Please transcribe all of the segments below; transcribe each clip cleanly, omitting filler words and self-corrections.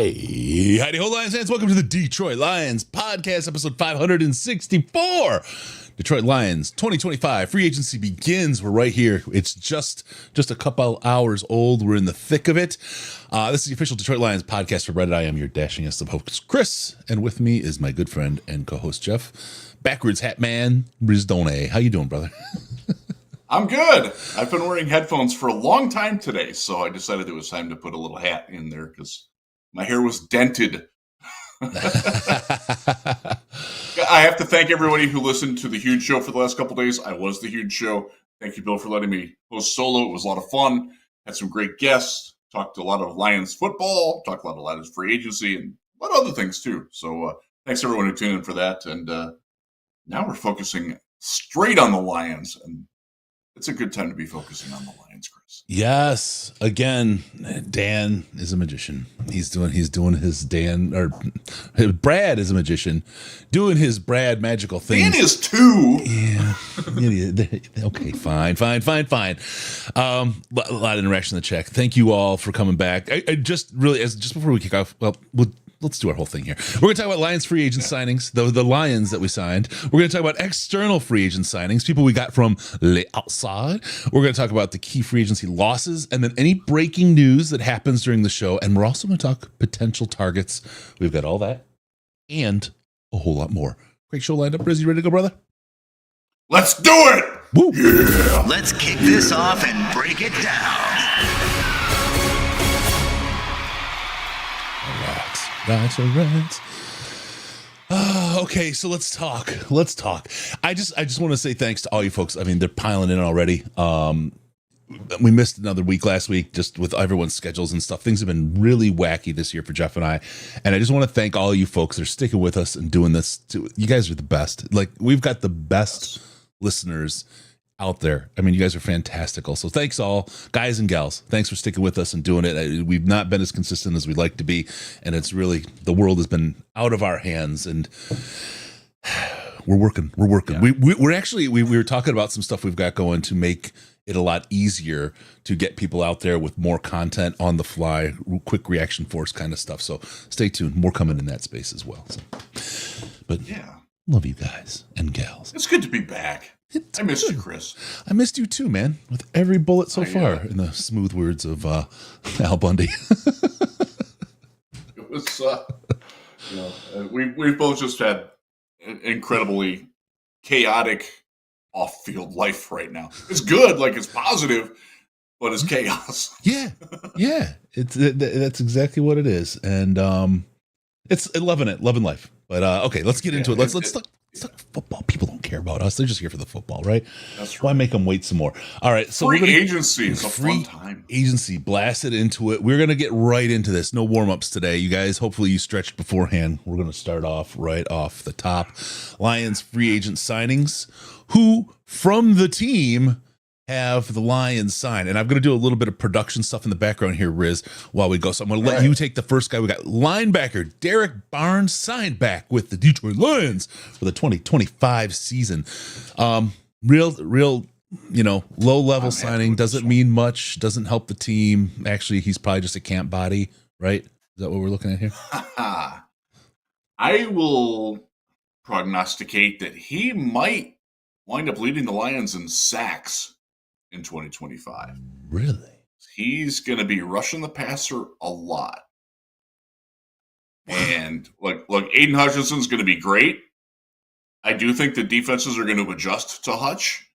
Hey, howdy ho, Lions fans. Welcome to the Detroit Lions podcast, episode 564. Detroit Lions 2025 free agency begins. We're right here. It's just a couple hours old. We're in the thick of it. This is the official Detroit Lions podcast for Reddit. I am your dashingest of hosts, Chris, and with me is my good friend and co-host Jeff, backwards hat man, Brizdone. How you doing, brother? I'm good. I've been wearing headphones for a long time today, so I decided it was time to put a little hat in there because my hair was dented. I have to thank everybody who listened to the Huge Show for the last couple days. I was the Huge Show. Thank you, Bill, for letting me host solo. It was a lot of fun. Had some great guests. Talked a lot of Lions football. Talked a lot of Lions free agency and a lot of other things, too. So thanks, everyone who tuned in for that. And now we're focusing straight on the Lions. And it's a good time to be focusing on the Lions, Chris. Yes. Again, Dan is a magician. He's doing his Dan, or Brad is a magician, doing his Brad magical things. Dan is too. Yeah. Okay, fine. A lot of interaction in the chat. Thank you all for coming back. I just really, just before we kick off, let's do our whole thing here. We're going to talk about Lions free agent signings, the Lions that we signed. We're going to talk about external free agent signings, people we got from the outside. We're going to talk about the key free agency losses, and then any breaking news that happens during the show. And we're also going to talk potential targets. We've got all that and a whole lot more. Great show lined up. Briz, you ready to go, brother? Let's do it! Woo. Yeah! Let's kick this off and break it down. Right. Okay, so let's talk. I just want to say thanks to all you folks. I mean, they're piling in already. We missed another week last week just with everyone's schedules and stuff. Things have been really wacky this year for Jeff and I. And I just want to thank all you folks that are sticking with us and doing this. You guys are the best. Like, we've got the best listeners out there. I mean, you guys are fantastical. So thanks all, guys and gals. Thanks for sticking with us and doing it. We've not been as consistent as we'd like to be, and it's really, the world has been out of our hands, and we're working. Yeah. We're actually, we were talking about some stuff we've got going to make it a lot easier to get people out there with more content on the fly, quick reaction force kind of stuff. So stay tuned. More coming in that space as well. So, but yeah, love you guys and gals. It's good to be back. I missed you, Chris. I missed you too, man. With every bullet so far, in the smooth words of Al Bundy. It was, we've both just had an incredibly chaotic off-field life right now. It's good, like it's positive, but it's chaos. Yeah. That's exactly what it is, and it's loving life. But okay, let's get into it. Let's talk football. People don't care about us. They're just here for the football, right? That's right. Why make them wait some more? All right. So free agency is a fun time. Agency, blasted into it. We're going to get right into this. No warm-ups today. You guys, hopefully you stretched beforehand. We're going to start off right off the top. Lions free agent signings. Who from the team have the Lions sign? And I'm going to do a little bit of production stuff in the background here, Riz, while we go. So I'm going to let you take the first guy. We got linebacker Derek Barnes signed back with the Detroit Lions for the 2025 season. Real, low level signing. Doesn't mean much. Doesn't help the team. Actually, he's probably just a camp body, right? Is that what we're looking at here? I will prognosticate that he might wind up leading the Lions in sacks in 2025. Really? He's going to be rushing the passer a lot. And look, Aiden Hutchinson's going to be great. I do think the defenses are going to adjust to Hutch.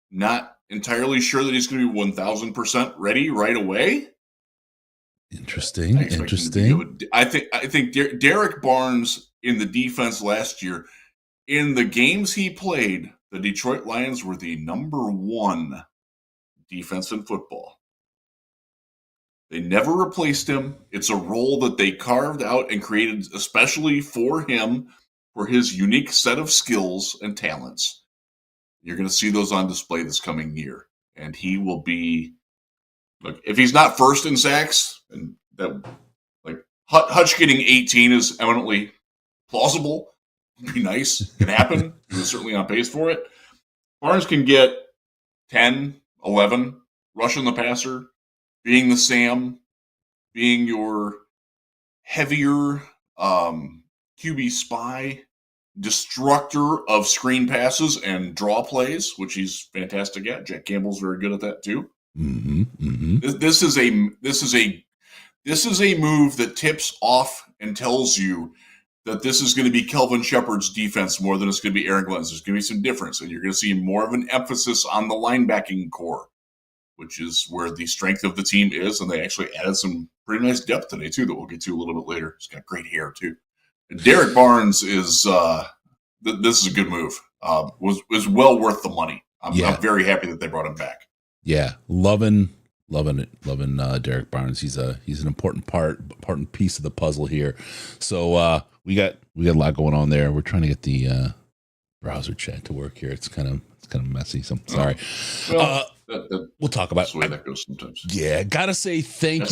Not entirely sure that he's going to be 1,000% ready right away. Interesting. I think Derek Barnes in the defense last year, in the games he played, the Detroit Lions were the number one defense in football. They never replaced him. It's a role that they carved out and created especially for him, for his unique set of skills and talents. You're going to see those on display this coming year. And he will be, look, if he's not first in sacks, and that, like, Hutch getting 18 is eminently plausible. It'd be nice. It can happen. He was certainly on pace for it. Barnes can get 10, 11, rushing the passer, being the Sam, being your heavier QB spy, destructor of screen passes and draw plays, which he's fantastic at. Jack Campbell's very good at that too. This is a move that tips off and tells you that this is going to be Kelvin Shepard's defense more than it's going to be Aaron Glenn's. There's going to be some difference, and you're going to see more of an emphasis on the linebacking core, which is where the strength of the team is, and they actually added some pretty nice depth today too that we'll get to a little bit later. He's got great hair too. And Derek Barnes is this is a good move. Was well worth the money. I'm very happy that they brought him back. Yeah, loving Derek Barnes. He's an important piece of the puzzle here. So we got a lot going on there. We're trying to get the browser chat to work here. It's kind of messy. So I'm sorry. Well, we'll talk about that's the way that goes sometimes. Yeah, gotta say thank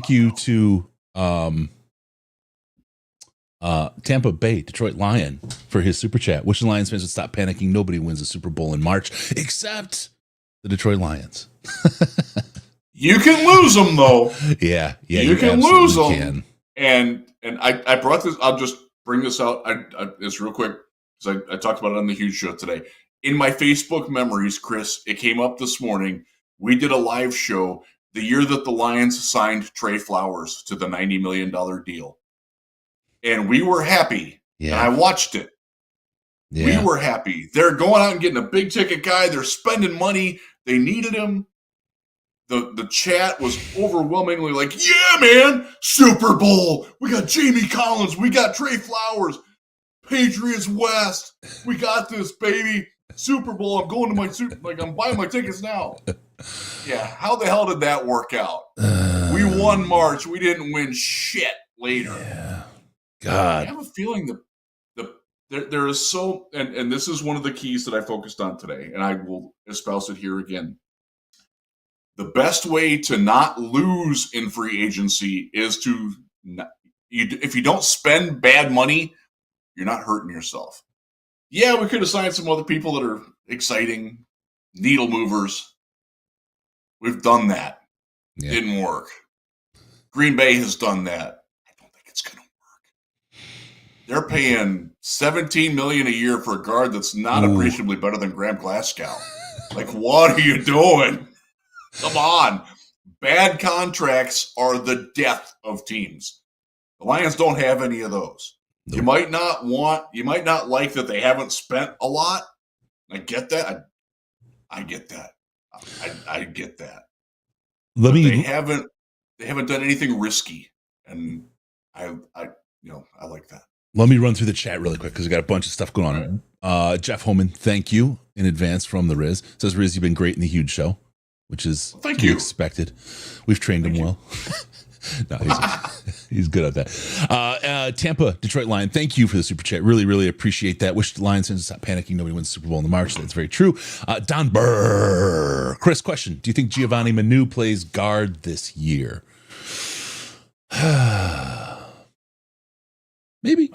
you to Tampa Bay Detroit Lion for his super chat. Wishing Lions fans would stop panicking. Nobody wins the Super Bowl in March except the Detroit Lions. You can lose them though. Yeah, you can lose them. And I brought this. I'll just bring this out. It's real quick because I talked about it on the Huge Show today. In my Facebook memories, Chris, it came up this morning. We did a live show the year that the Lions signed Trey Flowers to the $90 million deal. And we were happy. Yeah. And I watched it. Yeah. We were happy. They're going out and getting a big ticket guy. They're spending money. They needed him. The chat was overwhelmingly like, yeah, man, Super Bowl. We got Jamie Collins. We got Trey Flowers. Patriots West. We got this, baby. Super Bowl. I'm going to my I'm buying my tickets now. Yeah. How the hell did that work out? We won March. We didn't win shit later. Yeah. God. I have a feeling that there is so, and this is one of the keys that I focused on today, and I will espouse it here again. The best way to not lose in free agency is to, if you don't spend bad money, you're not hurting yourself. Yeah, we could have signed some other people that are exciting, needle movers. We've done that. Yeah. Didn't work. Green Bay has done that. I don't think it's going to work. They're paying $17 million a year for a guard that's not appreciably better than Graham Glasgow. Like, what are you doing? Come on. Bad contracts are the death of teams. The Lions don't have any of those. Nope. You might not like that they haven't spent a lot. I get that. I get that. I get that. They haven't done anything risky, and I like that. Let me run through the chat really quick because we got a bunch of stuff going on. Right. Jeff Homan, thank you in advance from the Riz. Says Riz, you've been great in the Huge Show, which is expected. We've trained him well. No, he's good at that. Tampa, Detroit Lion, thank you for the super chat. Really, really appreciate that. Wish the Lions fans to stop panicking. Nobody wins the Super Bowl in the March. That's very true. Don Burr. Chris, question. Do you think Giovanni Manu plays guard this year? Maybe.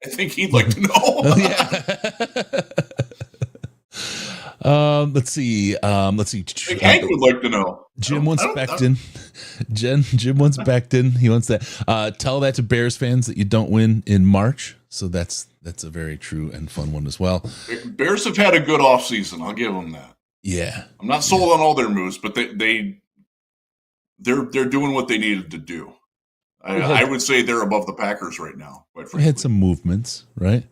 I think he'd like to know. Let's see. Hank would like to know. Jim wants Becton. Jim wants Becton. He wants that. Tell that to Bears fans that you don't win in March. So that's a very true and fun one as well. Bears have had a good offseason. I'll give them that. Yeah. I'm not sold on all their moves, but they're doing what they needed to do. I would say they're above the Packers right now. Quite frankly. We had some movements, right?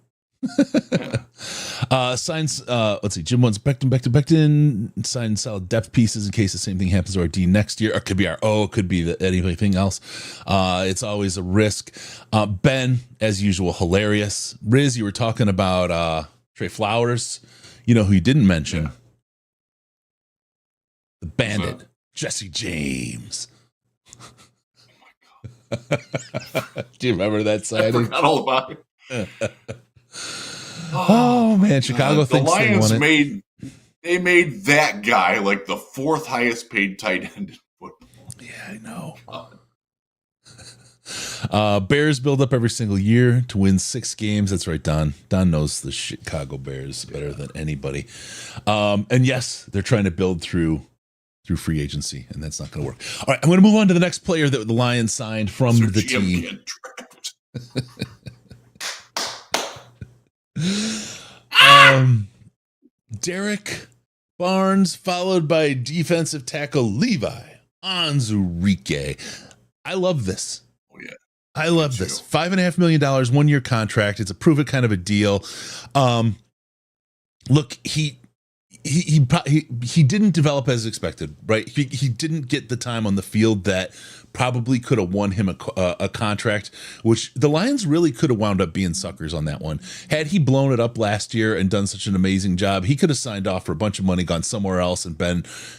Signs. Let's see. Jim wants Becton. Sign solid depth pieces in case the same thing happens to our D next year. Or it could be our O. It could be anything else. It's always a risk. Ben, as usual, hilarious. Riz, you were talking about Trey Flowers. You know who you didn't mention? Yeah. The Bandit, Jesse James. Do you remember that signing? I forgot all about it. Oh man, Chicago thinks the Lions they won it. Made that guy like the fourth highest paid tight end in football. Yeah, I know. Bears build up every single year to win 6 games. That's right, Don. Don knows the Chicago Bears better than anybody. And yes, they're trying to build through free agency, and that's not going to work. All right, I'm going to move on to the next player that the Lions signed from the team. Derek Barnes, followed by defensive tackle Levi Onwuzurike. I love this. Oh, yeah. I love this. $5.5 million, 1 year contract. It's a prove it kind of a deal. Look, he didn't develop as expected, right? He didn't get the time on the field that probably could have won him a contract, which the Lions really could have wound up being suckers on that one. Had he blown it up last year and done such an amazing job, he could have signed off for a bunch of money, gone somewhere else, and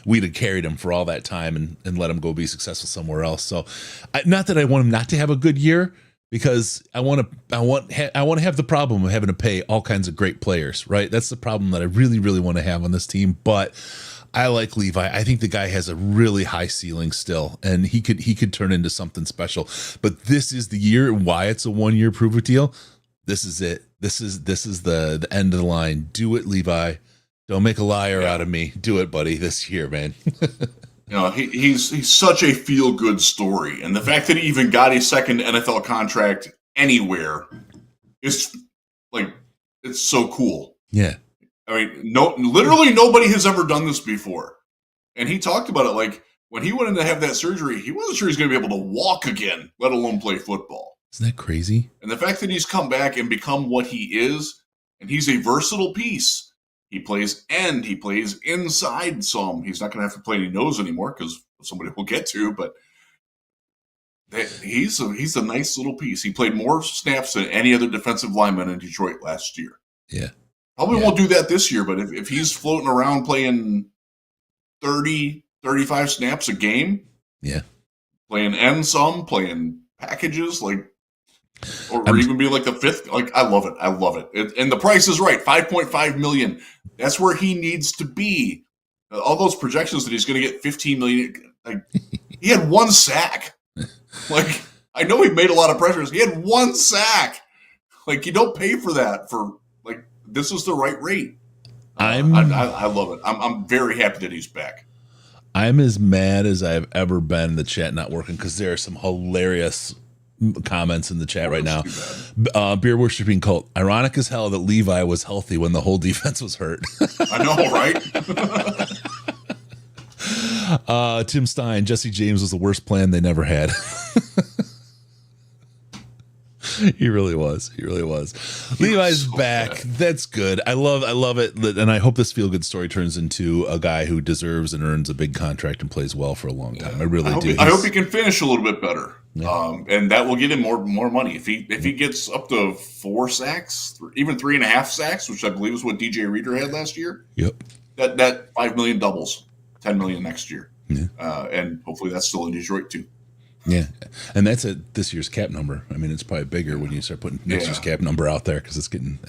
we'd have carried him for all that time and let him go be successful somewhere else. So, not that I want him not to have a good year, because I want to have the problem of having to pay all kinds of great players, right? That's the problem that I really, really want to have on this team. But I like Levi. I think the guy has a really high ceiling still, and he could turn into something special. But this is the year, and why it's a 1 year prove it deal. This is it. This is the end of the line. Do it, Levi. Don't make a liar out of me. Do it, buddy. This year, man. You know, he's such a feel-good story. And the fact that he even got a second NFL contract anywhere is, like, it's so cool. Yeah. I mean, literally nobody has ever done this before. And he talked about it, like, when he went in to have that surgery, he wasn't sure he's going to be able to walk again, let alone play football. Isn't that crazy? And the fact that he's come back and become what he is, and he's a versatile piece. He plays end. He plays inside some. He's not going to have to play any nose anymore because somebody will get to. But he's a nice little piece. He played more snaps than any other defensive lineman in Detroit last year. Yeah. Probably won't do that this year, but if he's floating around playing 30, 35 snaps a game, playing end some, playing packages, like, or even be like the fifth, like, I love it. I love it. And the price is right, $5.5 million. That's where he needs to be. All those projections that he's going to get $15 million. Like, he had one sack. Like, I know he made a lot of pressures. He had one sack. Like, you don't pay for that. For, like, this is the right rate. I love it. I'm very happy that he's back. I'm as mad as I've ever been in the chat not working, because there are some hilarious comments in the chat right now. Beer worshiping cult. Ironic as hell that Levi was healthy when the whole defense was hurt. I know, right? Tim Stein. Jesse James was the worst plan they never had. He really was. Levi's back. Bad. That's good. I love it. And I hope this feel good story turns into a guy who deserves and earns a big contract and plays well for a long time. I really do. I hope he can finish a little bit better. Yeah. And that will get him more money. If he gets up to 4 sacks, even 3.5 sacks, which I believe is what DJ Reader had last year. Yep. That $5 million doubles, $10 million next year. Yeah. And hopefully that's still in Detroit too. Yeah, and that's this year's cap number. I mean, it's probably bigger when you start putting next year's cap number out there, because it's getting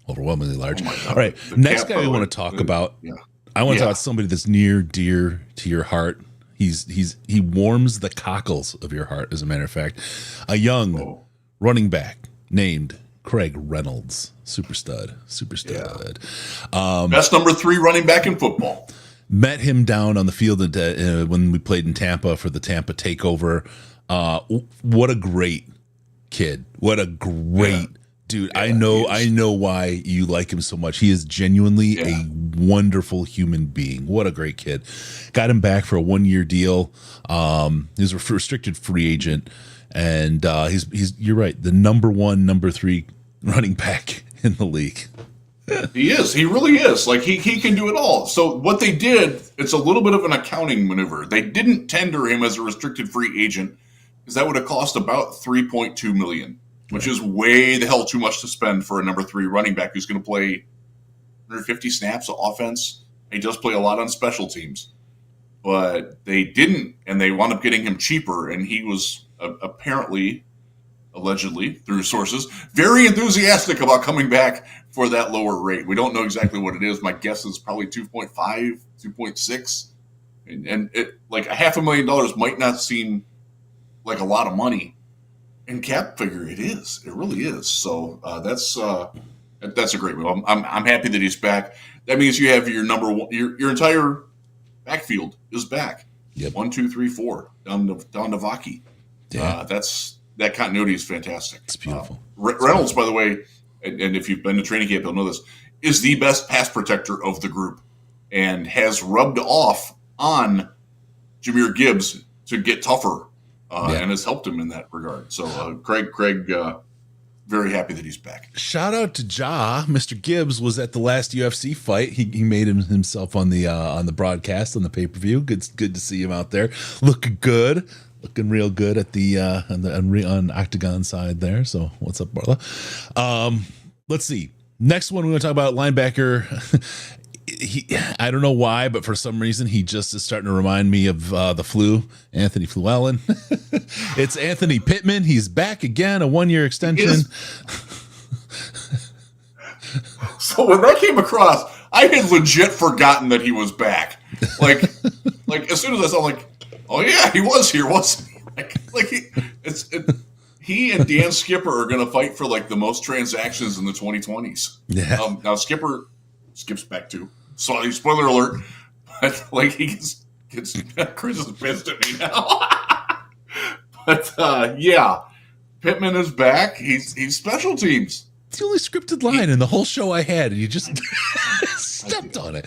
overwhelmingly large. All right, next guy we want to talk about. Yeah. I want to talk about somebody that's near dear to your heart. He warms the cockles of your heart. As a matter of fact, a young running back named Craig Reynolds, super stud. Best number 3 running back in football. Met him down on the field when we played in Tampa for the Tampa takeover. What a great kid. What a great dude. Yeah, I know why you like him so much. He is genuinely a wonderful human being. What a great kid. Got him back for a 1 year deal. He was a restricted free agent, and he's you're right, the number 3 running back in the league. He is. He really is. Like, he can do it all. So what they did, it's a little bit of an accounting maneuver. They didn't tender him as a restricted free agent, because that would have cost about $3.2 million, which is way the hell too much to spend for a number 3 running back who's going to play 150 snaps of offense. He does play a lot on special teams. But they didn't, and they wound up getting him cheaper, and he was allegedly, through sources, very enthusiastic about coming back for that lower rate. We don't know exactly what it is. My guess is probably 2.5, 2.6. And it, like, $500,000 might not seem like a lot of money. In cap figure, it is. It really is. So that's a great move. I'm happy that he's back. That means you have your number one, your entire backfield is back. Yep. 1, 2, 3, 4 down to Vaki. Yeah. That's that continuity is fantastic. It's beautiful. Reynolds, by the way, and if you've been to training camp, you'll know this, is the best pass protector of the group and has rubbed off on Jahmyr Gibbs to get tougher and has helped him in that regard. So Craig, very happy that he's back. Shout out to Ja. Mr. Gibbs was at the last UFC fight. He made himself on the broadcast on the pay-per-view. Good to see him out there, looking good, looking real good at the on Octagon side there. So what's up, Barla? Let's see. Next one we're going to talk about linebacker. I don't know why, but for some reason he just is starting to remind me of the flu, Anthony Fluellen. It's Anthony Pittman. He's back again, a 1-year extension. So when that came across, I had legit forgotten that he was back. Like as soon as I saw, like, oh yeah, he was here, wasn't he? He and Dan Skipper are going to fight for like the most transactions in the 2020s. Yeah. Now Skip's back too. So spoiler alert, but like he gets Chris is pissed at me now. But yeah, Pittman is back. He's special teams. It's the only scripted line in the whole show I had, and you just stepped on it.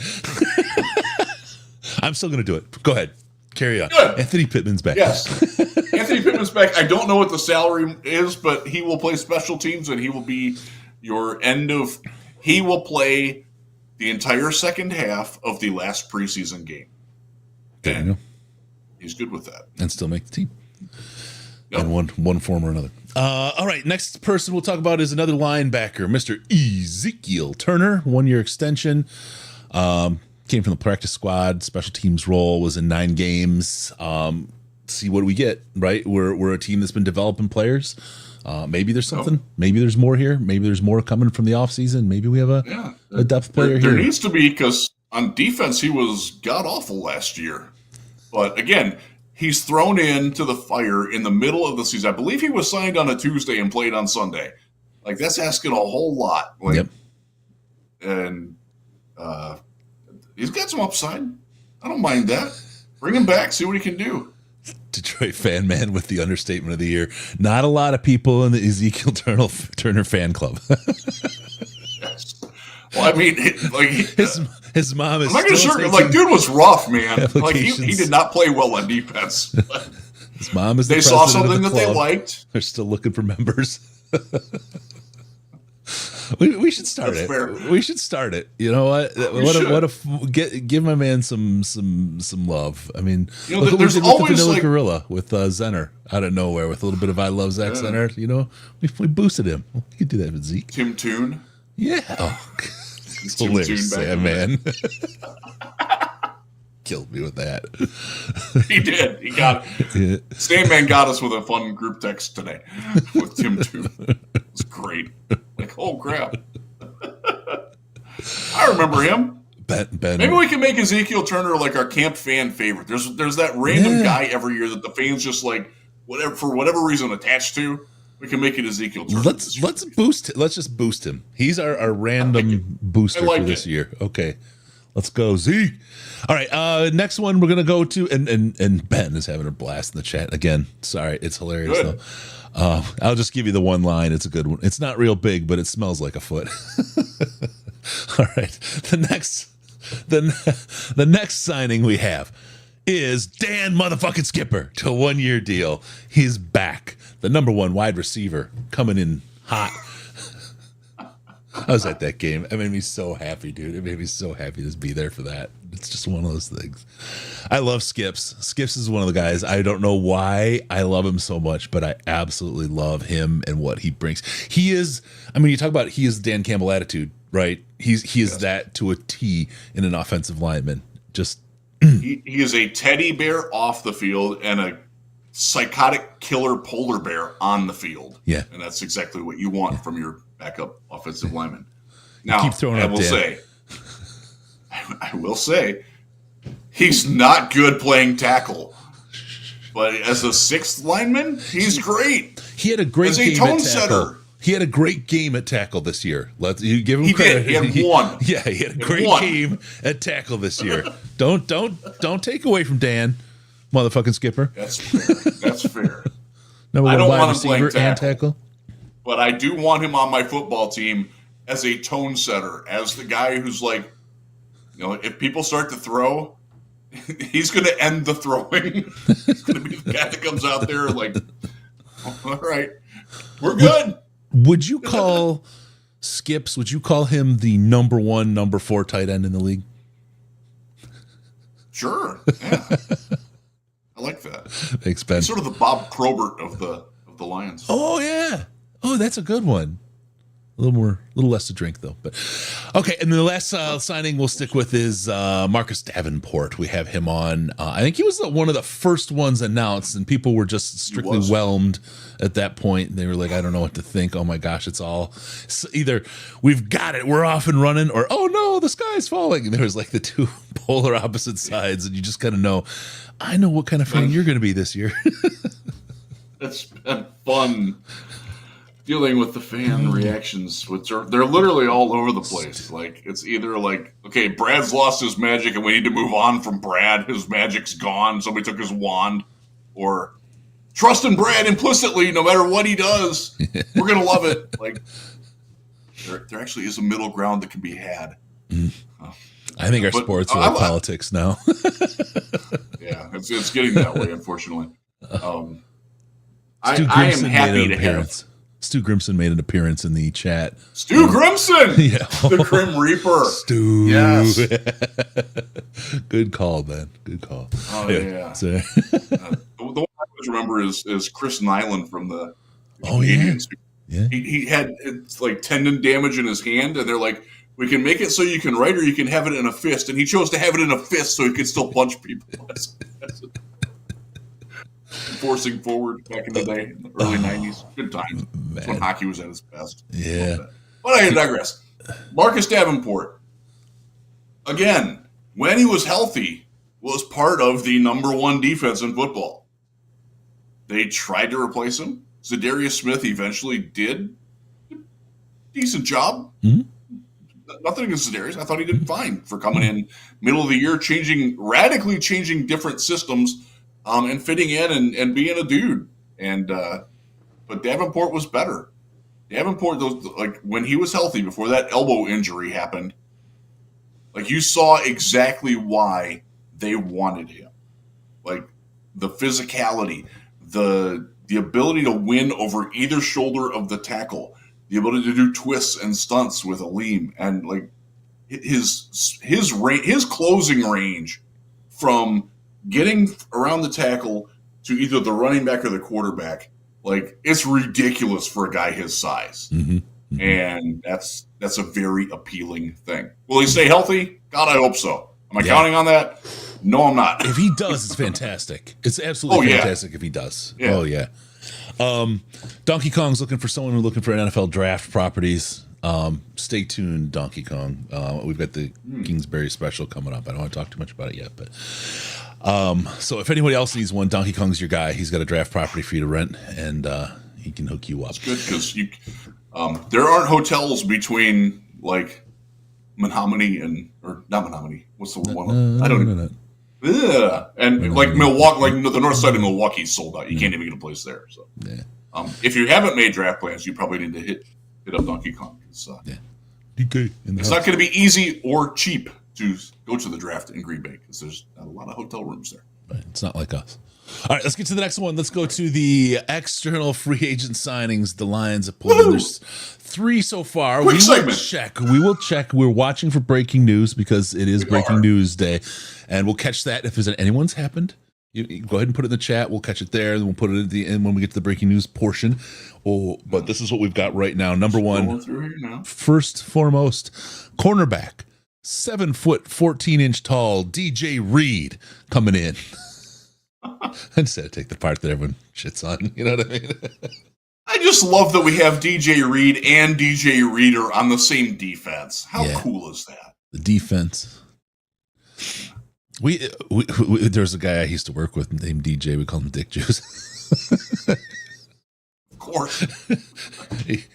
I'm still going to do it. Go ahead. Carry on. Good. Anthony Pittman's back. Yes. Anthony Pittman's back. I don't know what the salary is, but he will play special teams, and he will be your he will play the entire second half of the last preseason game. There you go. He's good with that. And still make the team. Yep. In one form or another. All right, next person we'll talk about is another linebacker, Mr. Ezekiel Turner, 1-year extension. Came from the practice squad, special teams role, was in 9 games. See what we get, right? We're a team that's been developing players. Maybe there's something. Maybe there's more here. Maybe there's more coming from the offseason. Maybe we have a depth player here. There needs to be, because on defense he was god-awful last year. But again, he's thrown into the fire in the middle of the season. I believe he was signed on a Tuesday and played on Sunday. Like, that's asking a whole lot. Like, yep. And he's got some upside. I don't mind that. Bring him back, see what he can do. Detroit fan man with the understatement of the year. Not a lot of people in the Ezekiel Turner fan club. Yes. Well, I mean, like his mom is. I'm not going to sugarcoat. Like, dude was rough, man. Like he did not play well on defense. His mom is. They saw something that they liked. They're still looking for members. We should start That's it. Fair. We should start it. You know what? Give my man some love. I mean, look what we did with the Vanilla Gorilla with Zenner out of nowhere with a little bit of I Love Zach Zenner. You know, we boosted him. We could do that with Zeke. Tim Toon. Yeah. Oh, it's hilarious, Sam, man. Killed me with that. He did. He got it. Sandman got us with a fun group text today with Tim Toon. It was great. Like, oh crap. I remember him. Ben. Maybe we can make Ezekiel Turner like our camp fan favorite. There's that random guy every year that the fans just like for whatever reason attached to. We can make it Ezekiel Turner. Let's boost. Let's just boost him. He's our random booster for this year. Okay. Let's go, Zeke. All right, next one we're gonna go to, and Ben is having a blast in the chat again. Sorry, it's hilarious Good. though. I'll just give you the one line. It's a good one. It's not real big, but it smells like a foot. All right, the next signing we have is Dan motherfucking Skipper to a 1-year deal. He's back, the number 1 wide receiver, coming in hot. I was at that game. It made me so happy, dude. It made me so happy to be there for that. It's just one of those things. I love Skips. Skips is one of the guys. I don't know why I love him so much, but I absolutely love him and what he brings. He is, I mean, you talk about he is Dan Campbell attitude, right? He is that to a T in an offensive lineman. Just he is a teddy bear off the field and a psychotic killer polar bear on the field. Yeah. And that's exactly what you want from your backup offensive lineman. Now, keep throwing I will say, he's not good playing tackle. But as a 6th lineman, he's great. He had a great as a game tone at tackle. setter. He had a great game at tackle this year. You give him credit. He had one. Yeah, he had a great game at tackle this year. Don't take away from Dan, motherfucking Skipper. That's fair. That's fair. Number I one don't wide want him playing receiver and tackle. but I do want him on my football team as a tone setter, as the guy who's like, if people start to throw, he's going to end the throwing. He's going to be the guy that comes out there like, all right, we're good. Would you call Skips? Would you call him the number 1, number 4 tight end in the league? Sure. Yeah. I like that. Thanks, Ben. He's sort of the Bob Probert of the Lions. Oh yeah. Oh, that's a good one. A little less to drink though. But okay, and then the last signing we'll stick with is Marcus Davenport. We have him on. I think he was one of the first ones announced, and people were just strictly whelmed at that point. They were like, I don't know what to think. Oh my gosh, it's all either we've got it, we're off and running, or oh no, the sky's falling. And there was like the two polar opposite sides, and you just kind of know. I know what kind of fan you're going to be this year. It's been fun dealing with the fan reactions, which they're literally all over the place. Like, it's either like, okay, Brad's lost his magic and we need to move on from Brad. His magic's gone. Somebody took his wand. Or trust in Brad implicitly, no matter what he does. We're going to love it. Like, there actually is a middle ground that can be had. I think our sports are like politics now. Yeah, it's getting that way, unfortunately. I am Grimson happy to have Stu Grimson made an appearance in the chat. Stu Grimson, yeah. The Grim Reaper. Stu, yes. Good call, man. Good call. Oh yeah. So. The one I always remember is Chris Nyland from the Oh Canadians. Yeah. He had like tendon damage in his hand, and they're like, we can make it so you can write or you can have it in a fist, and he chose to have it in a fist so he could still punch people. That's forcing forward back in the day, in the early 90s. Good times. That's when hockey was at its best. Yeah. But I digress. Marcus Davenport, again, when he was healthy, was part of the number 1 defense in football. They tried to replace him. Zadarius Smith eventually did a decent job. Mm-hmm. Nothing against Zadarius. I thought he did fine for coming in middle of the year, radically changing different systems, and fitting in and being a dude. But Davenport was better. Davenport, like when he was healthy before that elbow injury happened, like you saw exactly why they wanted him. Like the physicality, the ability to win over either shoulder of the tackle, the ability to do twists and stunts with Aleem, and like his closing range from getting around the tackle to either the running back or the quarterback, like it's ridiculous for a guy his size. Mm-hmm. Mm-hmm. And that's a very appealing thing. Will he stay healthy? God, I hope so. Am I counting on that? No, I'm not. If he does, it's fantastic. It's absolutely fantastic if he does. Yeah. Oh yeah. Donkey Kong's looking for someone who's looking for NFL draft properties. Stay tuned, Donkey Kong. We've got the Kingsbury special coming up. I don't want to talk too much about it yet, but so if anybody else needs one, Donkey Kong's your guy. He's got a draft property for you to rent, and he can hook you up. It's good because there aren't hotels between like Menominee or not Menominee. What's the one? I don't know. Yeah, and like Milwaukee, like the north side of Milwaukee's sold out. You can't even get a place there. So, if you haven't made draft plans, you probably need to hit up Donkey Kong. DK it's not going to be easy or cheap to go to the draft in Green Bay because there's not a lot of hotel rooms there. Right. It's not like us. All right, let's get to the next one. Let's go to the external free agent signings. The Lions have pulled in. There's 3 so far. Quick segment. We will check. We're watching for breaking news because it is breaking news day, and we'll catch that if there's anyone's happened. You go ahead and put it in the chat. We'll catch it there, and we'll put it at the end when we get to the breaking news portion. But this is what we've got right now. Number 1, first foremost, cornerback, 7 foot, 14-inch tall, DJ Reed coming in. I just had to take the part that everyone shits on. You know what I mean? I just love that we have DJ Reed and DJ Reader on the same defense. How cool is that? The defense. We there's a guy I used to work with named DJ. We call him Dick Juice. Of course.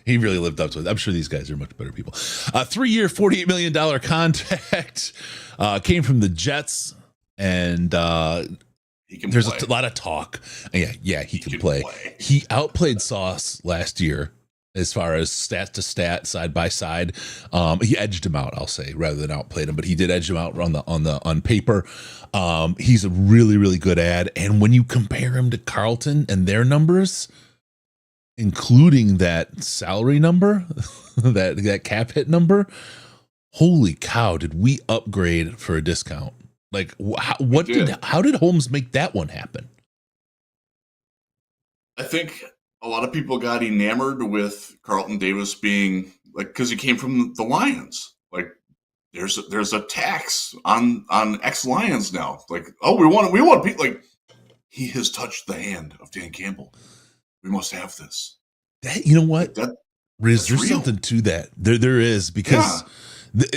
he really lived up to it. I'm sure these guys are much better people. 3-year, $48 million contract came from the Jets, and He can There's play. a lot of talk. Yeah, he can play. He outplayed Sauce last year as far as stat to stat, side by side. He edged him out, I'll say, rather than outplayed him, but he did edge him out on paper. He's a really, really good ad. And when you compare him to Carlton and their numbers, including that salary number, that cap hit number, holy cow, did we upgrade for a discount? Like, how did Holmes make that one happen? I think a lot of people got enamored with Carlton Davis being like, because he came from the Lions. Like, there's a tax on ex-Lions now. Like, oh, we want people, like, he has touched the hand of Dan Campbell. We must have this. That, you know what? There's real. something to that. There is, because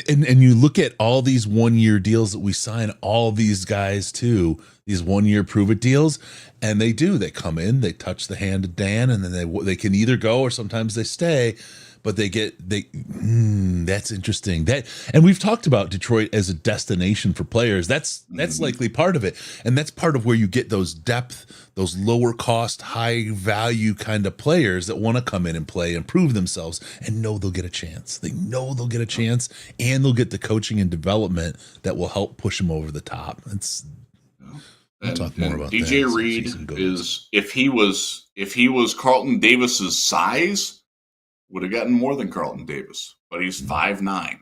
and you look at all these 1 year deals that we sign all these guys to, these 1 year prove it deals, and they come in, they touch the hand of Dan, and then they can either go or sometimes they stay, but that's interesting. And we've talked about Detroit as a destination for players. That's likely part of it, and that's part of where you get those depth, those lower cost, high value kind of players that want to come in and play and prove themselves and know they'll get a chance. They know they'll get a chance, and they'll get the coaching and development that will help push them over the top. We'll talk more about DJ that. Reed is, if he was Carlton Davis's size, would have gotten more than Carlton Davis, but he's 5'9",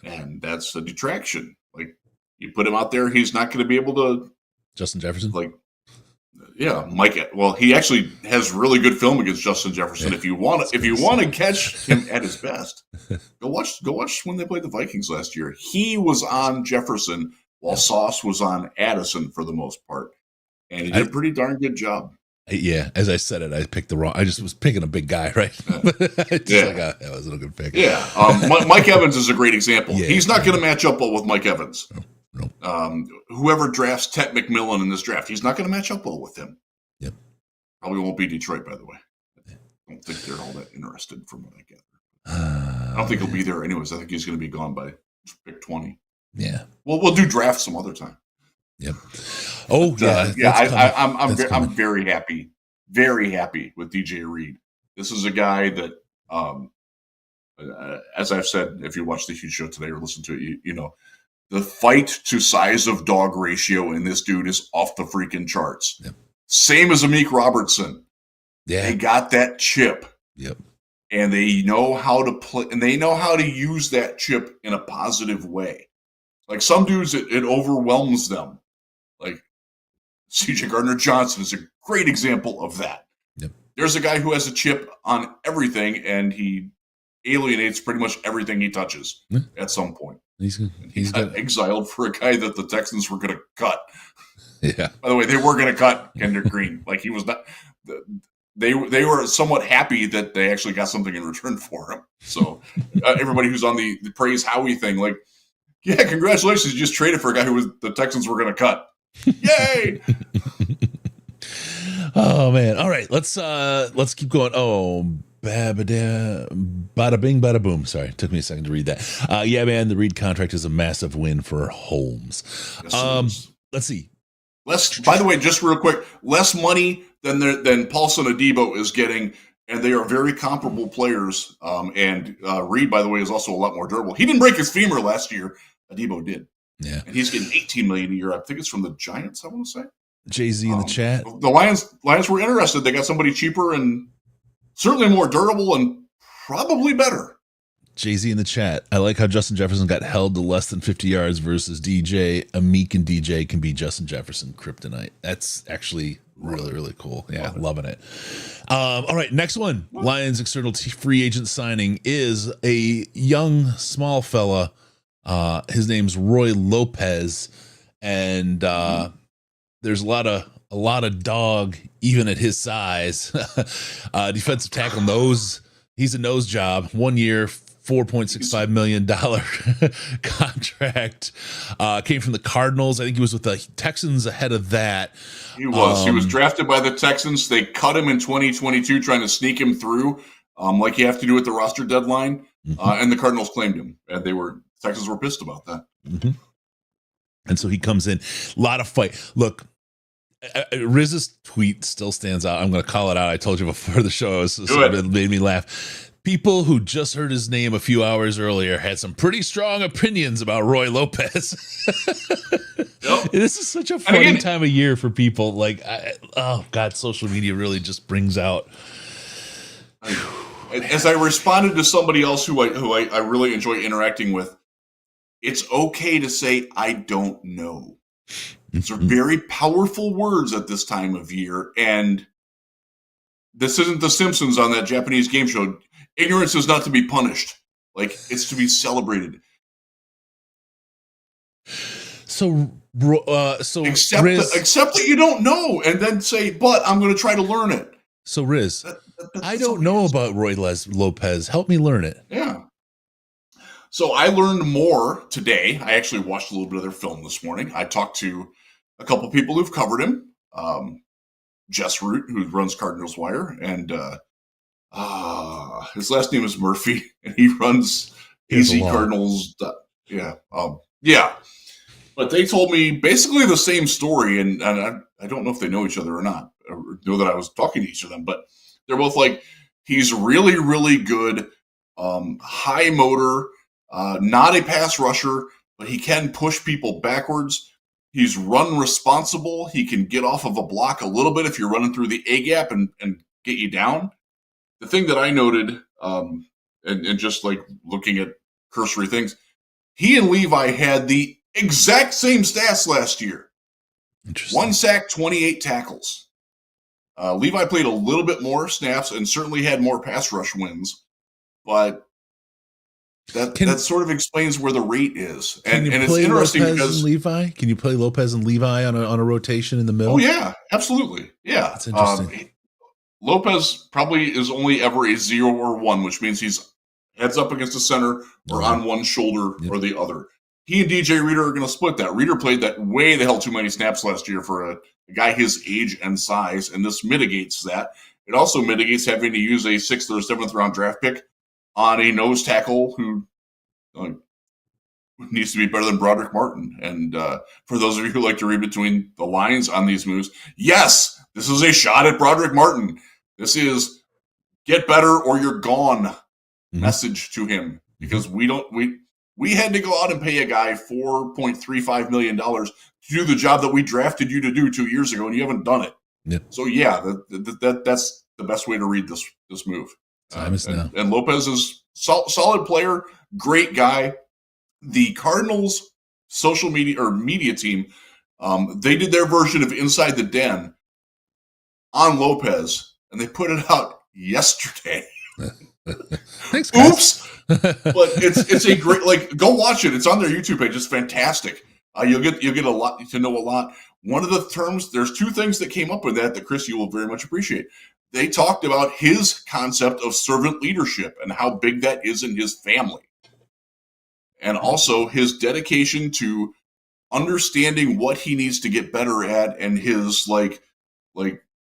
and that's a detraction. Like, you put him out there, he's not going to be able to. Justin Jefferson, Mike. Well, he actually has really good film against Justin Jefferson. If you want to catch him at his best, go watch when they played the Vikings last year. He was on Jefferson while Sauce was on Addison for the most part, and he did a pretty darn good job. Yeah, as I said it, I picked the wrong. I just was picking a big guy, right? That wasn't a good pick. Yeah, Mike Evans is a great example. Yeah, he's not going to match up well with Mike Evans. No. Whoever drafts Tet McMillan in this draft, he's not going to match up well with him. Yep. Probably won't be Detroit, by the way. I don't think they're all that interested, from what I gather. I don't think he'll be there anyways. I think he's going to be gone by pick 20. Yeah. Well, we'll do drafts some other time. Yep. Oh, I'm very happy with DJ Reed. This is a guy that, as I've said, if you watch the Huge Show today or listen to it, you know, the fight to size of dog ratio in this dude is off the freaking charts. Yep. Same as Amik Robertson. Yeah. They got that chip. Yep. And they know how to play, and they know how to use that chip in a positive way. Like, some dudes, it overwhelms them. Like, C.J. Gardner-Johnson is a great example of that. Yep. There's a guy who has a chip on everything, and he alienates pretty much everything he touches at some point. He's got exiled for a guy that the Texans were going to cut. Yeah. By the way, they were going to cut Kendrick Green. Like, he was not. They were somewhat happy that they actually got something in return for him. So everybody who's on the praise Howie thing, like, yeah, congratulations, you just traded for a guy who the Texans were going to cut. Yay! Oh man! All right, let's keep going. Oh, bada bing, bada boom. Sorry, it took me a second to read that. Yeah, man, the Reed contract is a massive win for Holmes. Yes, let's see. By the way, just real quick, less money than Paulson Adebo is getting, and they are very comparable players. And Reed, by the way, is also a lot more durable. He didn't break his femur last year. Adebo did. Yeah, and he's getting $18 million a year. I think it's from the Giants, I want to say. Jay-Z in the chat. The Lions were interested. They got somebody cheaper and certainly more durable and probably better. Jay-Z in the chat. I like how Justin Jefferson got held to less than 50 yards versus DJ. Amik and DJ can be Justin Jefferson kryptonite. That's actually really, really cool. Yeah, loving it. All right, next one. Lions external free agent signing is a young, small fella. His name's Roy Lopez, and there's a lot of dog even at his size. Defensive tackle nose. He's a nose job. 1 year, $4.65 million contract. Came from the Cardinals. I think he was with the Texans ahead of that. He was. He was drafted by the Texans. They cut him in 2022, trying to sneak him through, like you have to do at the roster deadline. And the Cardinals claimed him, and Texans were pissed about that. Mm-hmm. And so he comes in. A lot of fight. Look, Riz's tweet still stands out. I'm going to call it out. I told you before the show, so it made me laugh. People who just heard his name a few hours earlier had some pretty strong opinions about Roy Lopez. Yep. This is such a funny time of year for people. Like, oh God, social media really just brings out. As I responded to somebody else who I really enjoy interacting with, it's okay to say, I don't know. These are very powerful words at this time of year. And this isn't The Simpsons on that Japanese game show. Ignorance is not to be punished. Like, it's to be celebrated. So accept Riz, accept that you don't know, and then say, but I'm going to try to learn it. So Riz, I don't know about Roy Lopez. Help me learn it. Yeah. So I learned more today. I actually watched a little bit of their film this morning. I talked to a couple people who've covered him. Jess Root, who runs Cardinals Wire, and his last name is Murphy, and he runs AZ Cardinals. Yeah. But they told me basically the same story, and I don't know if they know each other or not, or know that I was talking to each of them, but they're both like, he's really, really good, high motor, not a pass rusher, but he can push people backwards. He's run responsible. He can get off of a block a little bit if you're running through the A gap and get you down. The thing that I noted, and just like looking at cursory things, he and Levi had the exact same stats last year. 1 sack, 28 tackles. Levi played a little bit more snaps and certainly had more pass rush wins, but that sort of explains where the rate is. And it's interesting because Levi, can you play Lopez and Levi on a rotation in the middle? Oh yeah, absolutely. Yeah. That's interesting. Lopez probably is only ever a 0 or 1, which means he's heads up against the center or on one shoulder or the other. He and DJ Reader are going to split that. Reader played that way the hell too many snaps last year for a guy his age and size, and this mitigates that. It also mitigates having to use a 6th or 7th round draft pick on a nose tackle who needs to be better than Broderick Martin. And for those of you who like to read between the lines on these moves, yes, this is a shot at Broderick Martin. This is get better or you're gone message to him, because we had to go out and pay a guy $4.35 million to do the job that we drafted you to do 2 years ago, and you haven't done it. Yep. So yeah, that's the best way to read this move. And Lopez is solid player, great guy. The Cardinals social media or media team, they did their version of Inside the Den on Lopez, and they put it out yesterday. Thanks, guys. Oops. But it's a great, go watch it. It's on their YouTube page. It's fantastic. You'll get a lot to know a lot. One of the terms, there's 2 things that came up with that Chris, you will very much appreciate. They talked about his concept of servant leadership and how big that is in his family. And also his dedication to understanding what he needs to get better at, and his like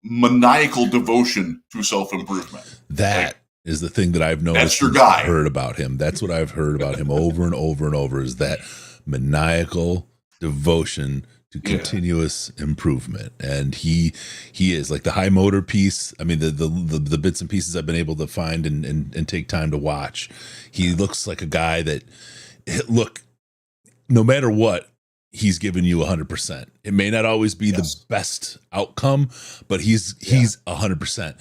maniacal devotion to self-improvement. That is the thing that I've noticed. That's your guy. Heard about him. That's what I've heard about him over and over and over, is that maniacal devotion to continuous improvement. And he is like the high motor piece. I mean, the bits and pieces I've been able to find and take time to watch. He looks like a guy that, look, no matter what, he's giving you 100%. It may not always be the best outcome, but he's 100%.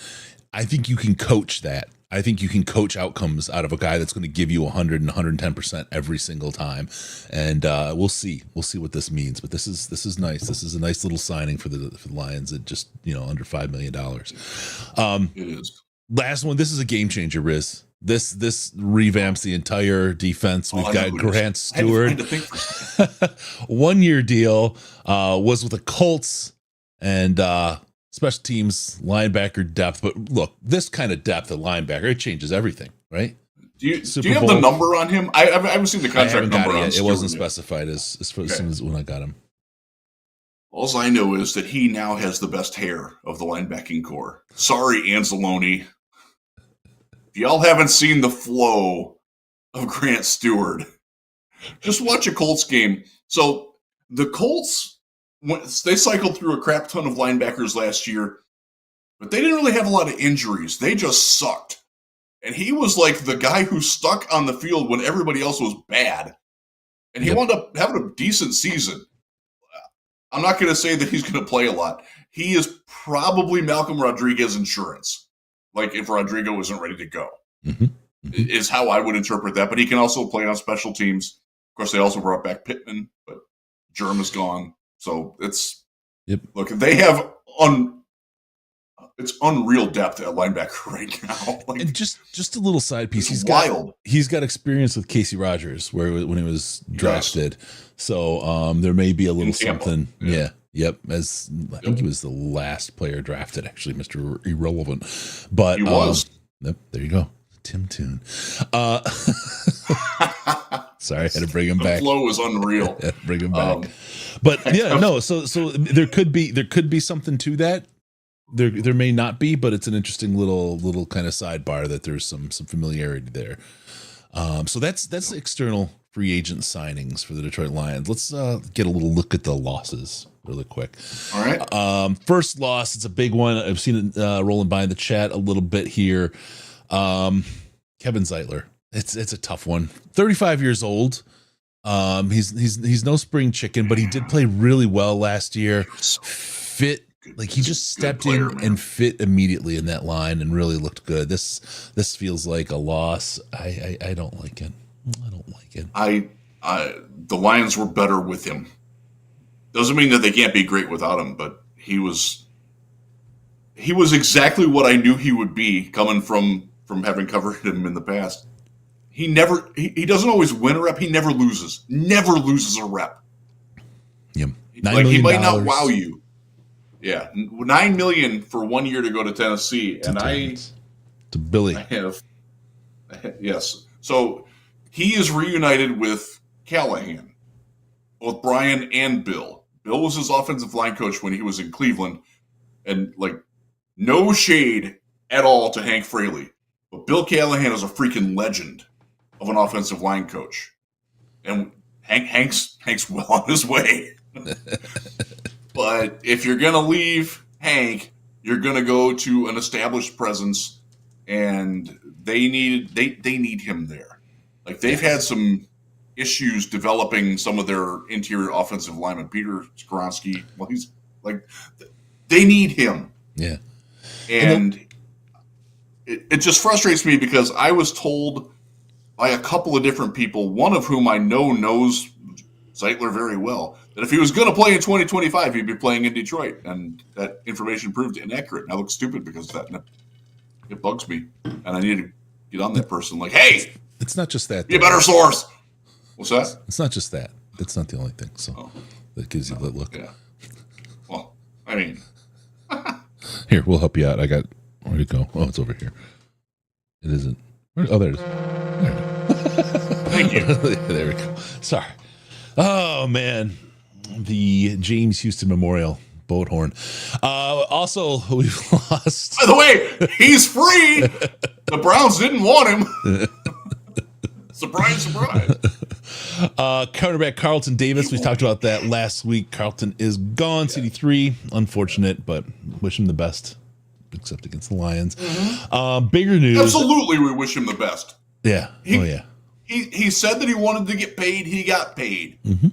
I think you can coach that. I think you can coach outcomes out of a guy that's going to give you 100 and 110% every single time. And we'll see. We'll see what this means. But this is nice. This is a nice little signing for the Lions at just, under $5 million. It is. Last one. This is a game changer, Riz. This revamps the entire defense. We've got Grant Stewart. 1-year deal, was with the Colts, and special teams linebacker depth. But look, this kind of depth at linebacker, it changes everything, right? Do you have the number on him? I haven't seen the contract number on it. It wasn't specified as soon as when I got him. All I know is that he now has the best hair of the linebacking core. Sorry, Anzalone. If y'all haven't seen the flow of Grant Stewart, just watch a Colts game. So the Colts, they cycled through a crap ton of linebackers last year, but they didn't really have a lot of injuries. They just sucked. And he was like the guy who stuck on the field when everybody else was bad. And he wound up having a decent season. I'm not going to say that he's going to play a lot. He is probably Malcolm Rodriguez insurance. Like if Rodrigo isn't ready to go, is how I would interpret that. But he can also play on special teams. Of course, they also brought back Pittman, but Germ is gone. So it's look, they have it's unreal depth at linebacker right now. Like, and just a little side piece. He's got experience with Casey Rogers when he was drafted. So there may be a little something. Yeah. Yep. As I think he was the last player drafted, actually, Mr. Irrelevant. But he was. Yep, there you go. Tim Toon. Sorry, I had to bring him back. The flow is unreal. Bring him back. But yeah, no, so there could be something to that. There may not be, but it's an interesting little kind of sidebar that there's some familiarity there. So that's external free agent signings for the Detroit Lions. Let's get a little look at the losses really quick. All right. First loss, it's a big one. I've seen it rolling by in the chat a little bit here. Kevin Zeitler. It's a tough one. 35 years old. He's no spring chicken, but he did play really well last year. Fit. Like he just stepped in and fit immediately in that line and really looked good. This feels like a loss. I don't like it. I don't like it. The Lions were better with him. Doesn't mean that they can't be great without him, but he was exactly what I knew he would be coming from having covered him in the past. He doesn't always win a rep. He never loses a rep. Yep. Like he might not wow you. Yeah, $9 million for 1 year to go to Tennessee, and to Billy. Yes. So he is reunited with Callahan, both Brian and Bill. Bill was his offensive line coach when he was in Cleveland, and like no shade at all to Hank Fraley, but Bill Callahan is a freaking legend of an offensive line coach, and Hank's well on his way. But if you're going to leave Hank, you're going to go to an established presence, and they need him there. Like they've had some issues developing some of their interior offensive linemen. Peter Skoronski, well, he's like they need him. Yeah, and it just frustrates me because I was told by a couple of different people, one of whom I knows Zeitler very well, that if he was going to play in 2025, he'd be playing in Detroit. And that information proved inaccurate. And I look stupid because of that. And it bugs me. And I need to get on that person like, hey, it's not just that. Be a better source. What's that? It's not just that. That's not the only thing. So that gives you that look. Yeah. Well, I mean. Here, we'll help you out. Where'd it go? Oh, it's over here. It isn't. Oh, there it is. There it is. Thank you. There we go. Sorry. Oh, man. The James Houston Memorial boat horn. Also, we've lost. By the way, he's free. The Browns didn't want him. Surprise, surprise. Cornerback Carlton Davis. We talked about that last week. Carlton is gone. Yeah. CD3. Unfortunate, but wish him the best, except against the Lions. Mm-hmm. Bigger news. Absolutely, we wish him the best. Yeah. He said that he wanted to get paid. He got paid. Mm-hmm.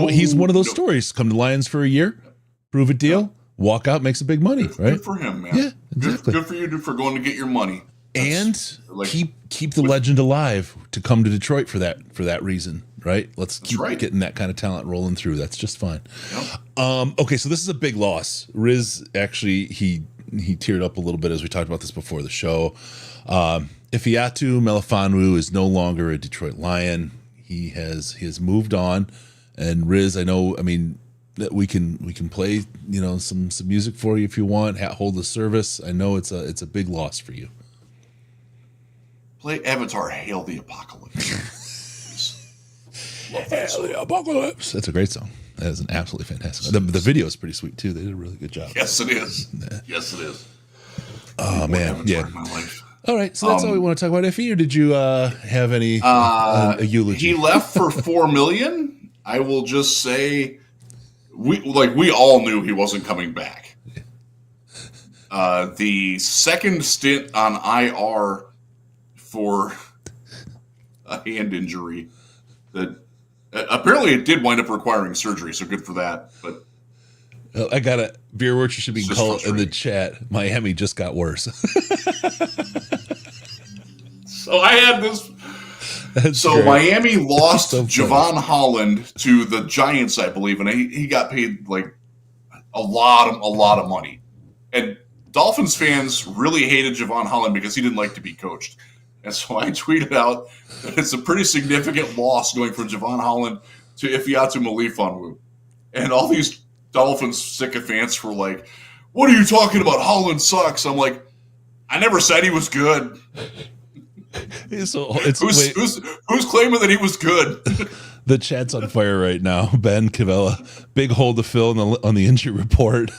He's one of those stories. Come to Lions for a year, prove a deal, walk out, makes a big money. Right? Good for him, man. Yeah, exactly. Good for you for going to get your money. And keep the legend alive to come to Detroit for that reason, right? Let's keep getting that kind of talent rolling through. That's just fine. Yep. Okay, so this is a big loss. Riz actually he teared up a little bit as we talked about this before the show. Ifeatu Melifonwu is no longer a Detroit Lion. He has moved on, and Riz, I mean that we can play some music for you if you want. Hold the service. I know it's a big loss for you. Play Avatar, Hail the Apocalypse. Hail the Apocalypse. That's a great song. That is an absolutely fantastic song. The video is pretty sweet, too. They did a really good job. Yes, it is. Yes, it is. Oh, man. Yeah. All right. So that's all we want to talk about, Iffy, or did you have any a eulogy? He left for $4 million, I will just say we all knew he wasn't coming back. The second stint on IR for a hand injury that apparently it did wind up requiring surgery, so good for that. But I got a beer works should be called in the chat. Miami just got worse. So I had this. So great. Miami lost Javon Holland to the Giants, I believe, and he got paid like a lot of money. And Dolphins fans really hated Javon Holland because he didn't like to be coached. And so I tweeted out that it's a pretty significant loss going from Javon Holland to Ifeatu Melifonwu. And all these Dolphins sycophants were like, "What are you talking about? Holland sucks." I'm like, I never said he was good. So who's claiming that he was good? The chat's on fire right now. Ben Cavella, big hole to fill on the injury report.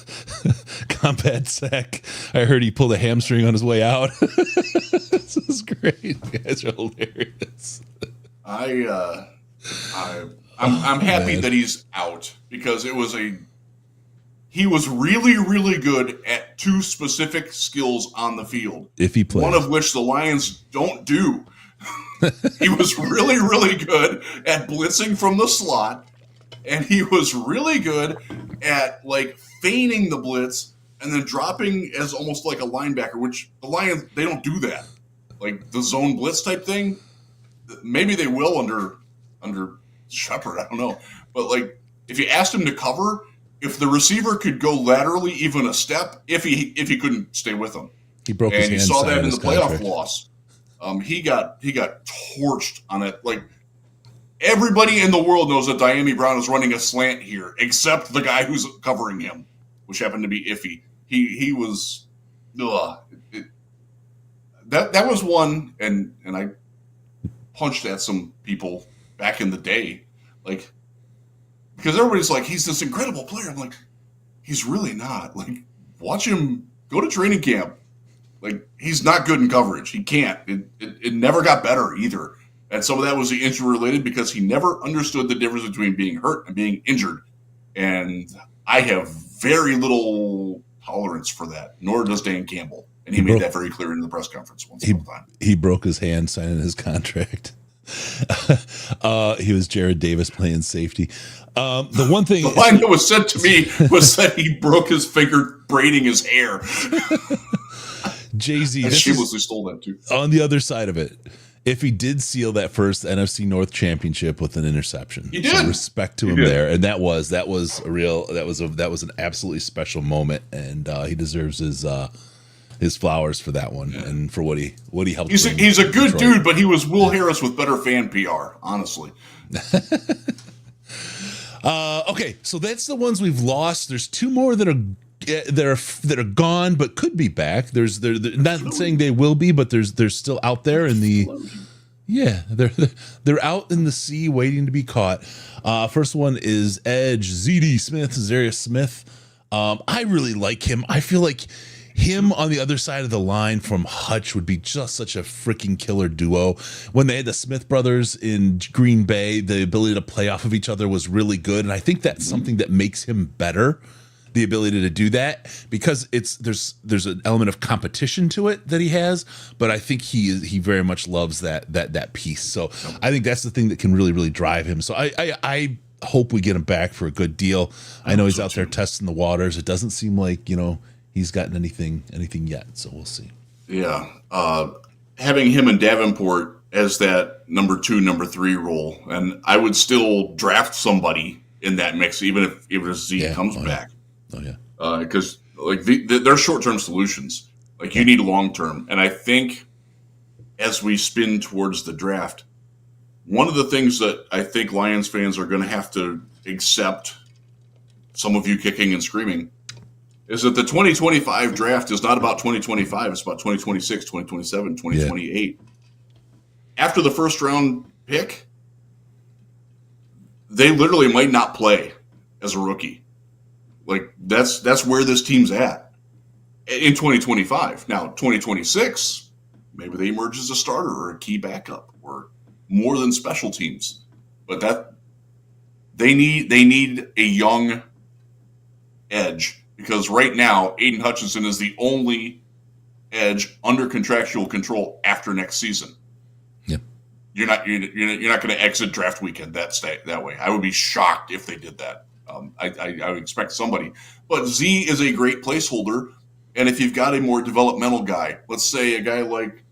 Combat sack. I heard he pulled a hamstring on his way out. This is great. You guys are hilarious. I'm happy that he's out because he was really, really good at two specific skills on the field. If he plays. One of which the Lions don't do. He was really, really good at blitzing from the slot, and he was really good at like feigning the blitz and then dropping as almost like a linebacker, which the Lions, they don't do that. Like the zone blitz type thing. Maybe they will under Shepard, I don't know. But like if you asked him to cover, if the receiver could go laterally even a step, if he couldn't stay with him. He broke his hand. And you saw that in the playoff loss. He got torched on it. Like everybody in the world knows that Diami Brown is running a slant here, except the guy who's covering him, which happened to be Iffy. He was that was one, and I punched at some people back in the day, like because everybody's like he's this incredible player. I'm like, he's really not. Like watch him go to training camp. Like, he's not good in coverage. He can't. It never got better either. And some of that was the injury related because he never understood the difference between being hurt and being injured. And I have very little tolerance for that, nor does Dan Campbell. And he made that very clear in the press conference once upon a time. He broke his hand signing his contract. He was Jared Davis playing safety. The one thing the line that was said to me was that he broke his finger braiding his hair. Jay-Z, I shamelessly stole that too. On the other side of it, if he did seal that first NFC North championship with an interception, he did. So respect to him there, and that was an absolutely special moment, and he deserves his flowers for that one and for what he helped. He's a good dude, but he was Will Harris with better fan PR, honestly. Okay, so that's the ones we've lost. There's two more that are gone but could be back. They're not saying they will be, but they're still out there in the they're out in the sea waiting to be caught. First one is Edge ZD Smith, Zarius Smith. I really like him. I feel like him on the other side of the line from Hutch would be just such a freaking killer duo. When they had the Smith brothers in Green Bay, the ability to play off of each other was really good, and I think that's something that makes him better. The ability to do that, because there's an element of competition to it that he has, but I think he very much loves that piece. So I think that's the thing that can really, really drive him. So I hope we get him back for a good deal. I know he's out there testing the waters. It doesn't seem like he's gotten anything yet, so we'll see. Yeah, having him and Davenport as that number 2, number 3 role, and I would still draft somebody in that mix, even if Zeke comes back. Oh yeah, because like they're short-term solutions. Like you need long-term, and I think as we spin towards the draft, one of the things that I think Lions fans are going to have to accept, some of you kicking and screaming, is that the 2025 draft is not about 2025. It's about 2026, 2027, 2028. Yeah. After the first round pick, they literally might not play as a rookie. Like that's where this team's at in 2025. Now, 2026, maybe they emerge as a starter or a key backup or more than special teams. But They need a young edge, because right now Aiden Hutchinson is the only edge under contractual control after next season. Yep. You're not going to exit draft weekend that way. I would be shocked if they did that. I would expect somebody, but Z is a great placeholder. And if you've got a more developmental guy, let's say a guy like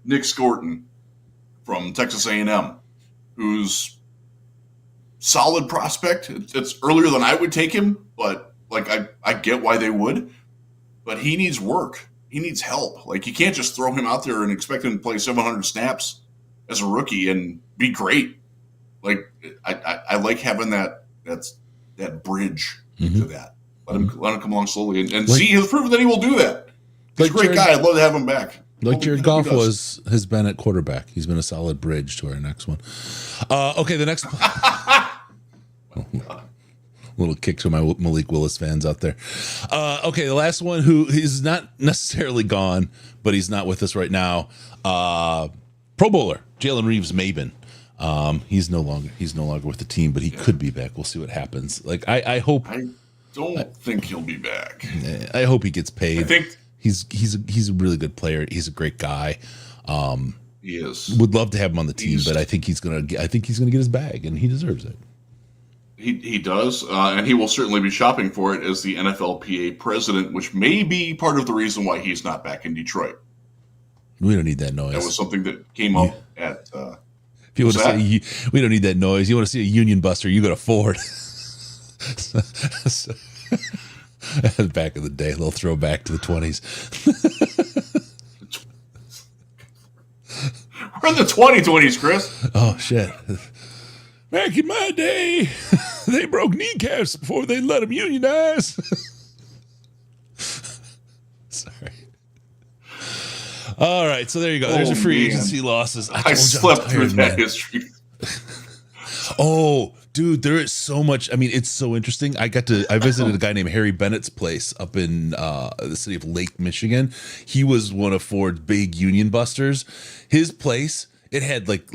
Nick Scorton from Texas A&M, who's solid prospect. It's earlier than I would take him, but like I get why they would. But he needs work. He needs help. Like, you can't just throw him out there and expect him to play 700 snaps as a rookie and be great. Like, I like having that bridge to that. Let him come along slowly, and see, he's proven that he will do that. He's a great guy. I'd love to have him back. Like Jared Goff has been at quarterback. He's been a solid bridge to our next one. Okay, the next little kick to my Malik Willis fans out there. Okay, the last one, who is not necessarily gone, but he's not with us right now. Pro Bowler Jalen Reeves-Maybin. He's no longer with the team, but he could be back. We'll see what happens. Like, I hope. I don't think he'll be back. I hope he gets paid. I think he's a really good player. He's a great guy. He is. Would love to have him on the team, but I think he's gonna get his bag, and he deserves it. He does, and he will certainly be shopping for it as the NFLPA president, which may be part of the reason why he's not back in Detroit. We don't need that noise. That was something that came up at. If you want to say we don't need that noise, you want to see a Union Buster, you go to Ford. Back in the day, a little throwback to the 20s. We're in the 2020s, Chris. Oh, shit. Back in my day, they broke kneecaps before they let them unionize. Sorry. All right, so there you go. There's your free agency losses. I slept through that history. Oh, dude, there is so much. I mean, it's so interesting. I visited a guy named Harry Bennett's place up in the city of Lake, Michigan. He was one of Ford's big union busters. His place, it had like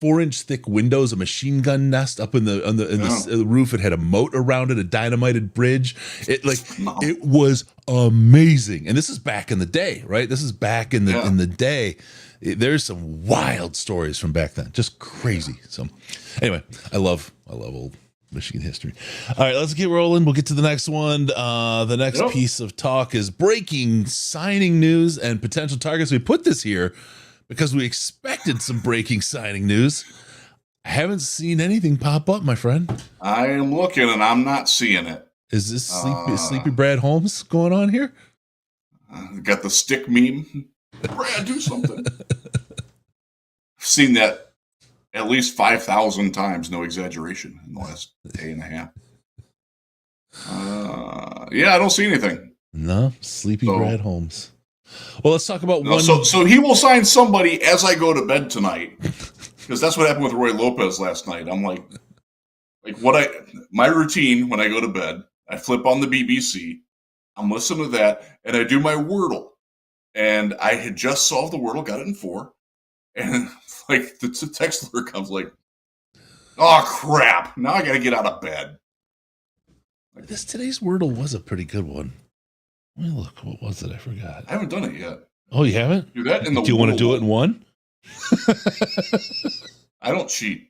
4-inch thick windows, a machine gun nest up in the roof. It had a moat around it, a dynamited bridge. It was amazing. And this is back in the day, right? This is back in the day. There's some wild stories from back then, just crazy. So anyway, I love old Michigan history. All right, let's get rolling. We'll get to the next one. The next piece of talk is breaking signing news and potential targets. We put this here because we expected some breaking signing news. I haven't seen anything pop up, my friend. I am looking and I'm not seeing it. Is this sleepy Brad Holmes going on here? Got the stick meme. Brad, do something. I've seen that at least 5,000 times, no exaggeration, in the last day and a half. I don't see anything. No, sleepy Brad Holmes. Well, let's talk about one. So he will sign somebody as I go to bed tonight, because that's what happened with Roy Lopez last night. I'm like my routine when I go to bed, I flip on the BBC, I'm listening to that, and I do my Wordle. And I had just solved the Wordle, got it in 4, and like the text alert comes like, "Oh crap! Now I got to get out of bed." Like, today's Wordle was a pretty good one. Let me look. What was it? I forgot. I haven't done it yet. Oh, you haven't? Do that in the. Do you want to do it in one? I don't cheat.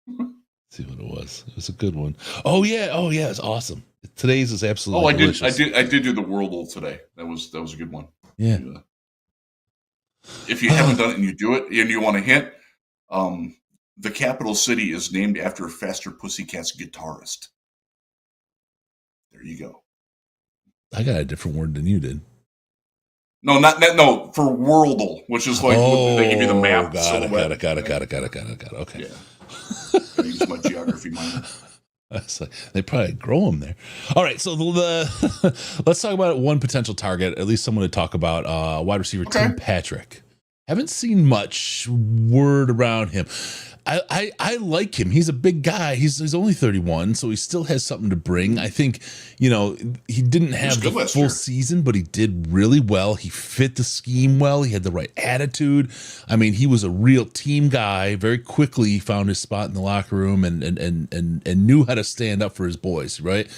Let's see what it was. It was a good one. Oh yeah, it's awesome. Today's is absolutely delicious. I did do the Wordle today. That was a good one. Yeah. If you haven't done it and you do it and you want a hint, the capital city is named after Faster Pussycat's guitarist. There you go. I got a different word than you did. No, no, for Wordle, which is like they give you the map. Got it. Okay. Yeah. I use my geography minor. Like, they probably grow them there. All right, so let's talk about one potential target, at least someone to talk about. Wide receiver Tim Patrick Haven't seen much word around him. I like him. He's a big guy. He's only 31, so he still has something to bring. I think, he didn't have the full season, but he did really well. He fit the scheme well. He had the right attitude. I mean, he was a real team guy. Very quickly found his spot in the locker room and knew how to stand up for his boys, right?